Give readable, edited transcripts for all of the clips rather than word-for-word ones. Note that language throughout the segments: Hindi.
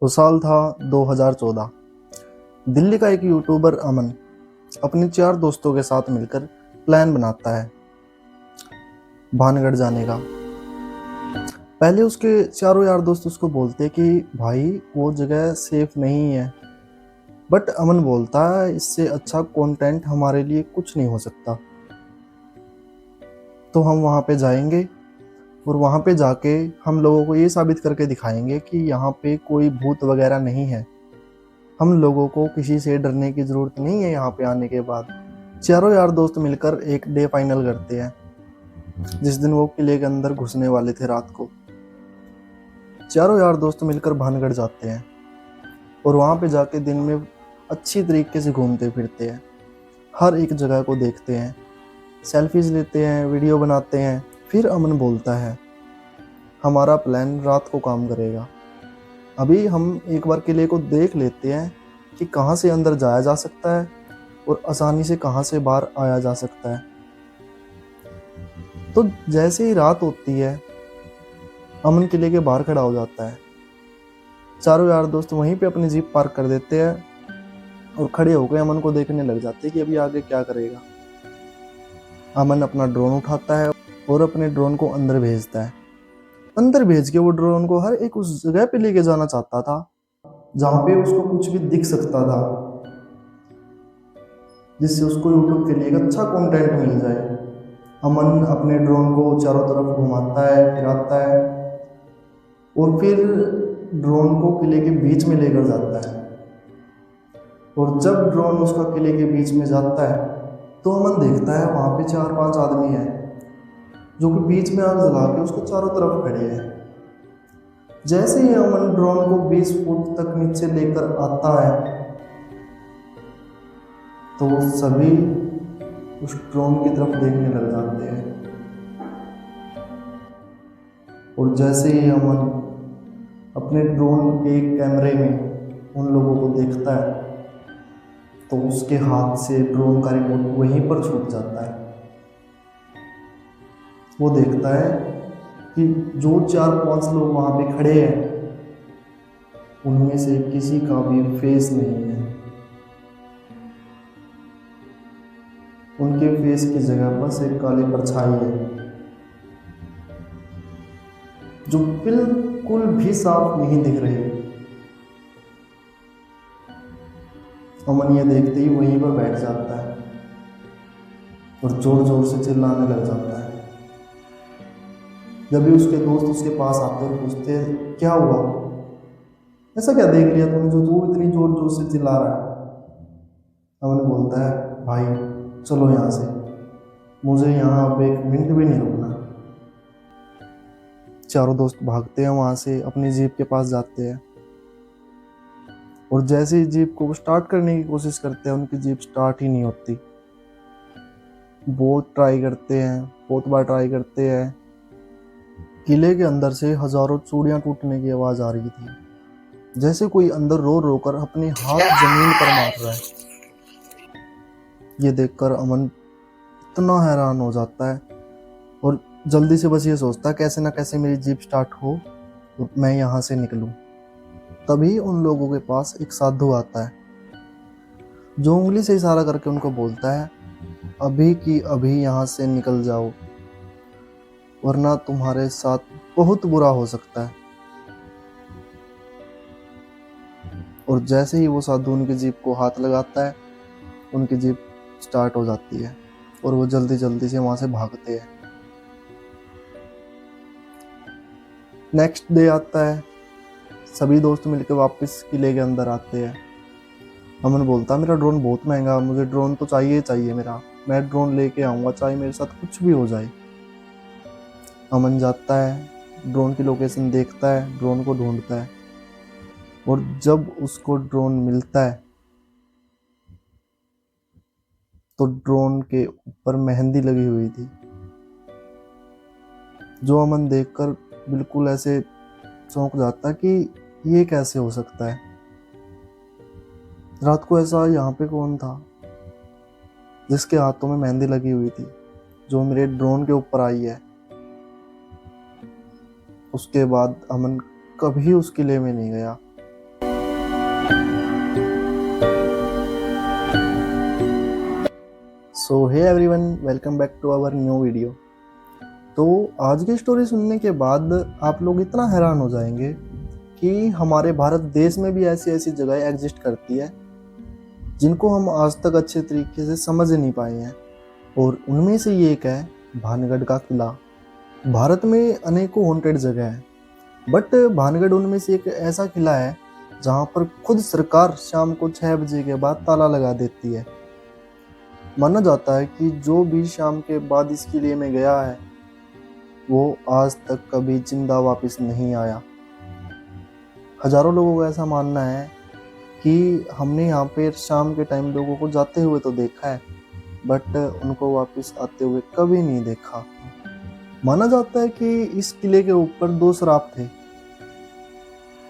वो साल था 2014। दिल्ली का एक यूट्यूबर अमन अपने 4 दोस्तों के साथ मिलकर प्लान बनाता है भानगढ़ जाने का। पहले उसके चारों यार दोस्त उसको बोलते हैं कि भाई वो जगह सेफ नहीं है, बट अमन बोलता है इससे अच्छा कंटेंट हमारे लिए कुछ नहीं हो सकता, तो हम वहाँ पे जाएंगे और वहाँ पे जाके हम लोगों को ये साबित करके दिखाएंगे कि यहाँ पे कोई भूत वगैरह नहीं है। हम लोगों को किसी से डरने की ज़रूरत नहीं है। यहाँ पे आने के बाद चारों यार दोस्त मिलकर एक डे फाइनल करते हैं, जिस दिन वो किले के अंदर घुसने वाले थे। रात को चारों यार दोस्त मिलकर भानगढ़ जाते हैं और वहाँ पे जाके दिन में अच्छी तरीके से घूमते फिरते हैं, हर एक जगह को देखते हैं, सेल्फीज लेते हैं, वीडियो बनाते हैं। फिर अमन बोलता है हमारा प्लान रात को काम करेगा। अभी हम एक बार किले को देख लेते हैं कि कहाँ से अंदर जाया जा सकता है और आसानी से कहाँ से बाहर आया जा सकता है। तो जैसे ही रात होती है अमन किले के बाहर खड़ा हो जाता है। चारों यार दोस्त वहीं पे अपनी जीप पार्क कर देते हैं और खड़े होकर अमन को देखने लग जाते हैं कि अभी आगे क्या करेगा। अमन अपना ड्रोन उठाता है और अपने ड्रोन को अंदर भेजता है। अंदर भेज के वो ड्रोन को हर एक उस जगह पे लेके जाना चाहता था जहाँ पे उसको कुछ भी दिख सकता था, जिससे उसको यूट्यूब के लिए एक अच्छा कंटेंट मिल जाए। अमन अपने ड्रोन को चारों तरफ घुमाता है, फिराता है और फिर ड्रोन को किले के बीच में लेकर जाता है। और जब ड्रोन उसका किले के बीच में जाता है तो अमन देखता है वहाँ पे 4-5 आदमी हैं जो कि बीच में आग जला के उसको चारों तरफ खड़े हैं। जैसे ही अमन ड्रोन को 20 फुट तक नीचे लेकर आता है तो वो सभी उस ड्रोन की तरफ देखने लग जाते हैं। और जैसे ही अमन अपने ड्रोन के कैमरे में उन लोगों को देखता है तो उसके हाथ से ड्रोन का रिमोट वहीं पर छूट जाता है। वो देखता है कि जो 4-5 लोग वहाँ पे खड़े हैं उनमें से किसी का भी फेस नहीं है। उनके फेस की जगह बस एक काली परछाई है जो बिल्कुल भी साफ नहीं दिख रही। अमन ये देखते ही वहीं पर बैठ जाता है और जोर जोर से चिल्लाने लग जाता है। जब भी उसके दोस्त उसके पास आते और पूछते क्या हुआ, ऐसा क्या देख लिया तूने जो तू इतनी जोर जोर से चिल्ला रहा है। अमन बोलता है भाई चलो यहाँ से, मुझे यहाँ अब एक मिनट भी नहीं रुकना। चारों दोस्त भागते हैं वहाँ से, अपनी जीप के पास जाते हैं और जैसे ही जीप को स्टार्ट करने की कोशिश करते हैं उनकी जीप स्टार्ट ही नहीं होती। बहुत ट्राई करते हैं, बहुत बार ट्राई करते हैं। किले के अंदर से हजारों चूड़ियां टूटने की आवाज़ आ रही थी, जैसे कोई अंदर रो रो कर अपने हाथ जमीन पर मार रहा है। ये देखकर अमन इतना हैरान हो जाता है और जल्दी से बस ये सोचता है कैसे ना कैसे मेरी जीप स्टार्ट हो और मैं यहाँ से निकलूं। तभी उन लोगों के पास एक साधु आता है जो उंगली से इशारा करके उनको बोलता है अभी की अभी यहाँ से निकल जाओ वरना तुम्हारे साथ बहुत बुरा हो सकता है। और जैसे ही वो साधु उनकी जीप को हाथ लगाता है उनकी जीप स्टार्ट हो जाती है और वो जल्दी जल्दी से वहाँ से भागते हैं। नेक्स्ट डे आता है, सभी दोस्त मिलकर वापस किले के अंदर आते हैं। अमन बोलता है मेरा ड्रोन बहुत महंगा, मुझे ड्रोन तो चाहिए ही चाहिए, मैं ड्रोन लेके आऊँगा चाहे मेरे साथ कुछ भी हो जाए। अमन जाता है, ड्रोन की लोकेशन देखता है, ड्रोन को ढूंढता है और जब उसको ड्रोन मिलता है तो ड्रोन के ऊपर मेहंदी लगी हुई थी, जो अमन देखकर बिल्कुल ऐसे चौंक जाता है कि ये कैसे हो सकता है। रात को ऐसा यहाँ पे कौन था जिसके हाथों में मेहंदी लगी हुई थी जो मेरे ड्रोन के ऊपर आई है। उसके बाद अमन कभी उस किले में नहीं गया so hey everyone, welcome back to our new video. तो आज की स्टोरी सुनने के बाद आप लोग इतना हैरान हो जाएंगे कि हमारे भारत देश में भी ऐसी ऐसी जगह एग्जिस्ट करती है जिनको हम आज तक अच्छे तरीके से समझ नहीं पाए हैं। और उनमें से ये एक है भानगढ़ का किला। भारत में अनेकों हॉन्टेड जगह है, बट भानगढ़ उनमें से एक ऐसा किला है जहाँ पर खुद सरकार शाम को 6 बजे के बाद ताला लगा देती है। माना जाता है कि जो भी शाम के बाद इस किले में गया है वो आज तक कभी जिंदा वापस नहीं आया। हजारों लोगों का ऐसा मानना है कि हमने यहाँ पे शाम के टाइम लोगों को जाते हुए तो देखा है, बट उनको वापस आते हुए कभी नहीं देखा। माना जाता है कि इस किले के ऊपर 2 श्राप थे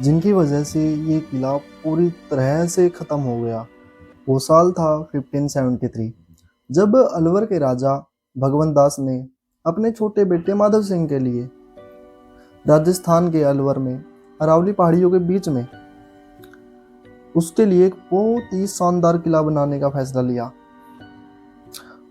जिनकी वजह से ये किला पूरी तरह से खत्म हो गया। वो साल था 1573, जब अलवर के राजा भगवंत दास ने अपने छोटे बेटे माधव सिंह के लिए राजस्थान के अलवर में अरावली पहाड़ियों के बीच में उसके लिए एक बहुत ही शानदार किला बनाने का फैसला लिया।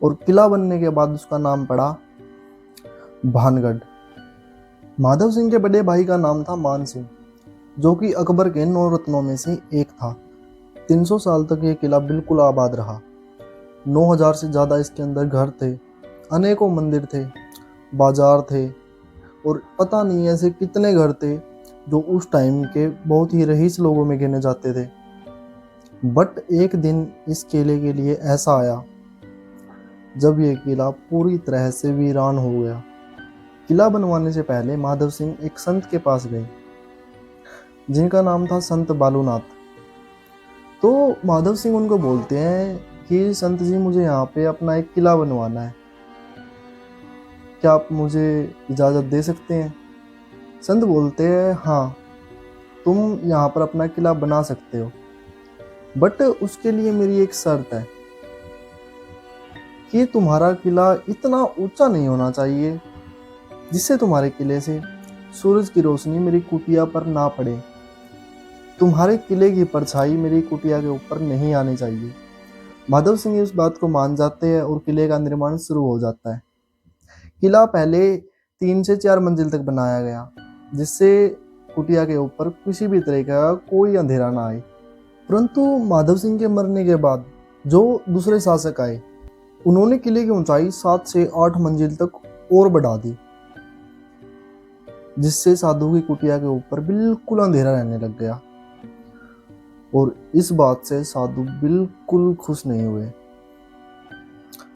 और किला बनने के बाद उसका नाम पड़ा भानगढ़। माधव सिंह के बड़े भाई का नाम था मान सिंह, जो कि अकबर के 9 रत्नों में से एक था। 300 साल तक ये किला बिल्कुल आबाद रहा। 9000 से ज़्यादा इसके अंदर घर थे, अनेकों मंदिर थे, बाजार थे और पता नहीं ऐसे कितने घर थे जो उस टाइम के बहुत ही रईस लोगों में गिने जाते थे। बट एक दिन इस किले के लिए ऐसा आया जब ये किला पूरी तरह से वीरान हो गया। किला बनवाने से पहले माधव सिंह एक संत के पास गए जिनका नाम था संत बालूनाथ। तो माधव सिंह उनको बोलते हैं कि संत जी, मुझे यहाँ पे अपना एक किला बनवाना है, क्या आप मुझे इजाज़त दे सकते हैं? संत बोलते हैं हाँ, तुम यहाँ पर अपना किला बना सकते हो, बट उसके लिए मेरी एक शर्त है कि तुम्हारा किला इतना ऊंचा नहीं होना चाहिए जिससे तुम्हारे किले से सूरज की रोशनी मेरी कुटिया पर ना पड़े। तुम्हारे किले की परछाई मेरी कुटिया के ऊपर नहीं आनी चाहिए। माधव सिंह इस बात को मान जाते हैं और किले का निर्माण शुरू हो जाता है। किला पहले 3 से 4 मंजिल तक बनाया गया जिससे कुटिया के ऊपर किसी भी तरह का कोई अंधेरा ना आए। परंतु माधव सिंह के मरने के बाद जो दूसरे शासक आए उन्होंने किले की ऊंचाई 7 से 8 मंजिल तक और बढ़ा दी, जिससे साधु की कुटिया के ऊपर बिल्कुल अंधेरा रहने लग गया। और इस बात से साधु बिल्कुल खुश नहीं हुए।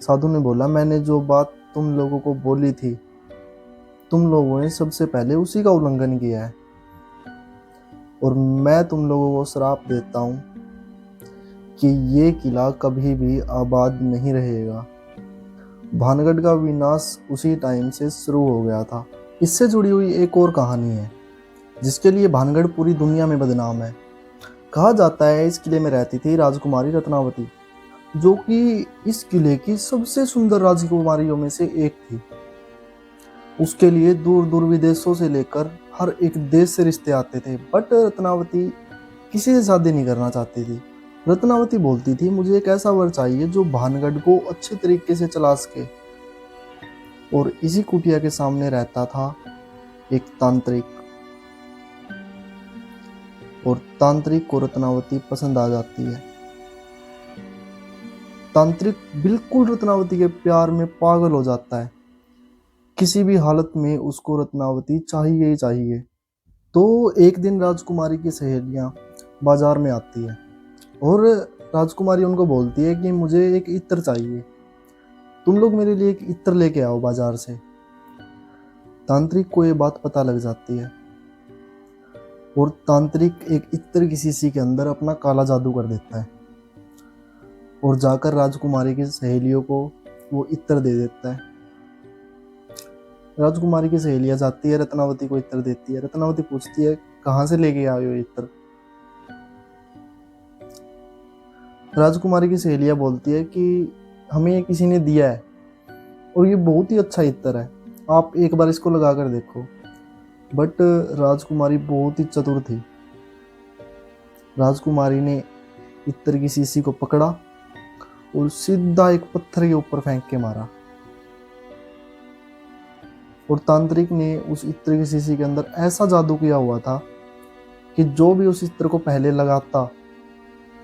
साधु ने बोला, मैंने जो बात तुम लोगों को बोली थी, तुम लोगों ने सबसे पहले उसी का उल्लंघन किया है और मैं तुम लोगों को श्राप देता हूँ कि ये किला कभी भी आबाद नहीं रहेगा। भानगढ़ का विनाश उसी टाइम से शुरू हो गया था। इससे जुड़ी हुई एक और कहानी है जिसके लिए भानगढ़ पूरी दुनिया में बदनाम है। कहा जाता है इस किले में रहती थी राजकुमारी रत्नावती, जो कि इस किले की सबसे सुंदर राजकुमारियों में से एक थी। उसके लिए दूर दूर विदेशों से लेकर हर एक देश से रिश्ते आते थे, बट रत्नावती किसी से शादी नहीं करना चाहती थी। रत्नावती बोलती थी, मुझे एक ऐसा वर चाहिए जो भानगढ़ को अच्छे तरीके से चला सके। और इसी कुटिया के सामने रहता था एक तांत्रिक, और तांत्रिक को रत्नावती पसंद आ जाती है। तांत्रिक बिल्कुल रत्नावती के प्यार में पागल हो जाता है। किसी भी हालत में उसको रत्नावती चाहिए ही चाहिए। तो एक दिन राजकुमारी की सहेलियां बाजार में आती है और राजकुमारी उनको बोलती है कि मुझे एक इत्र चाहिए, तुम लोग मेरे लिए एक इत्र लेके आओ बाजार से। तांत्रिक को ये बात पता लग जाती है और तांत्रिक एक इत्र की शीशी के अंदर अपना काला जादू कर देता है और जाकर राजकुमारी की सहेलियों को वो इत्र दे देता है। राजकुमारी की सहेलियां जाती है, रत्नावती को इत्र देती है। रत्नावती पूछती है, कहाँ से लेके आए हो इत्र? राजकुमारी की सहेलियां बोलती है कि हमें ये किसी ने दिया है और ये बहुत ही अच्छा इत्र है, आप एक बार इसको लगा कर देखो। बट राजकुमारी बहुत ही चतुर थी। राजकुमारी ने इत्र की शीशी को पकड़ा और सीधा एक पत्थर के ऊपर फेंक के मारा। और तांत्रिक ने उस इत्र की शीशी के अंदर ऐसा जादू किया हुआ था कि जो भी उस इत्र को पहले लगाता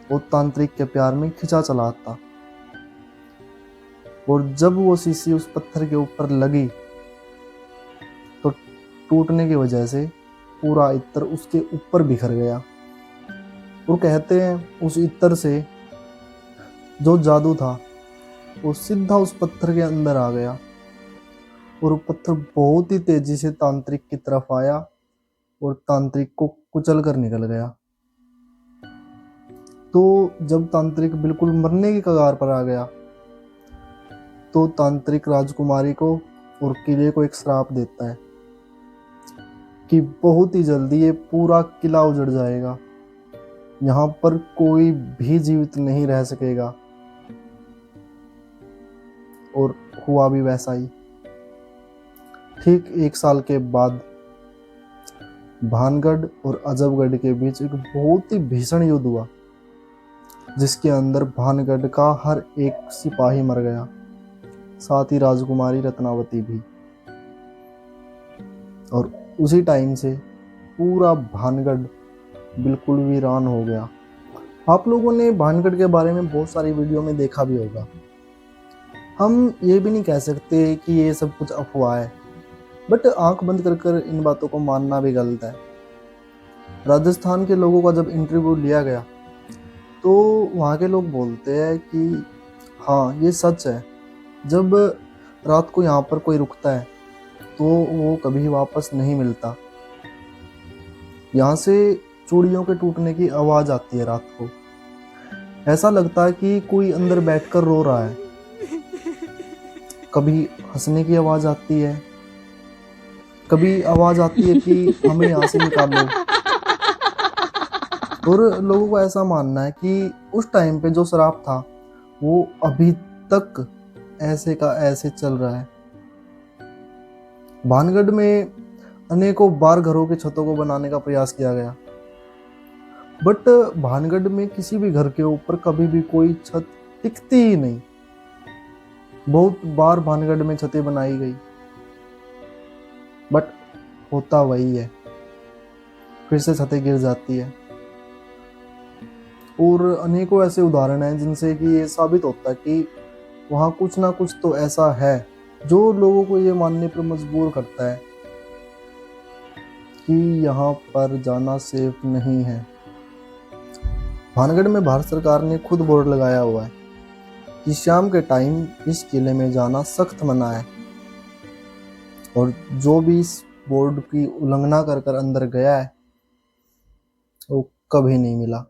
वो तांत्रिक के प्यार में खिंचा चला आता। और जब वो शीशी उस पत्थर के ऊपर लगी तो टूटने की वजह से पूरा इत्र उसके ऊपर बिखर गया। और कहते हैं उस इत्र से जो जादू था वो सीधा उस पत्थर के अंदर आ गया और वो पत्थर बहुत ही तेजी से तांत्रिक की तरफ आया और तांत्रिक को कुचल कर निकल गया। तो जब तांत्रिक बिल्कुल मरने की कगार पर आ गया तो तांत्रिक राजकुमारी को और किले को एक श्राप देता है कि बहुत ही जल्दी ये पूरा किला उजड़ जाएगा, यहाँ पर कोई भी जीवित नहीं रह सकेगा। और हुआ भी वैसा ही। ठीक 1 साल के बाद भानगढ़ और अजबगढ़ के बीच एक बहुत ही भीषण युद्ध हुआ, जिसके अंदर भानगढ़ का हर एक सिपाही मर गया, साथ ही राजकुमारी रत्नावती भी। और उसी टाइम से पूरा भानगढ़ बिल्कुल वीरान हो गया। आप लोगों ने भानगढ़ के बारे में बहुत सारी वीडियो में देखा भी होगा। हम ये भी नहीं कह सकते कि ये सब कुछ अफवाह है, बट आंख बंद कर कर इन बातों को मानना भी गलत है। राजस्थान के लोगों का जब इंटरव्यू लिया गया तो वहाँ के लोग बोलते हैं कि हाँ ये सच है, जब रात को यहाँ पर कोई रुकता है तो वो कभी वापस नहीं मिलता। यहाँ से चूड़ियों के टूटने की आवाज़ आती है रात को, ऐसा लगता है कि कोई अंदर बैठकर रो रहा है। कभी हंसने की आवाज़ आती है, कभी आवाज़ आती है कि हमें यहाँ से निकालो। और लोगों को ऐसा मानना है कि उस टाइम पे जो श्राप था वो अभी तक ऐसे का ऐसे चल रहा है। भानगढ़ में अनेकों बार घरों की छतों को बनाने का प्रयास किया गया, बट भानगढ़ में किसी भी घर के ऊपर कभी भी कोई छत टिकती ही नहीं। बहुत बार भानगढ़ में छतें बनाई गई, बट होता वही है, फिर से छतें गिर जाती है। और अनेकों ऐसे उदाहरण हैं जिनसे कि ये साबित होता है कि वहाँ कुछ ना कुछ तो ऐसा है जो लोगों को ये मानने पर मजबूर करता है कि यहाँ पर जाना सेफ नहीं है। भानगढ़ में भारत सरकार ने खुद बोर्ड लगाया हुआ है कि शाम के टाइम इस किले में जाना सख्त मना है, और जो भी इस बोर्ड की उल्लंघना कर कर अंदर गया है वो कभी नहीं मिला।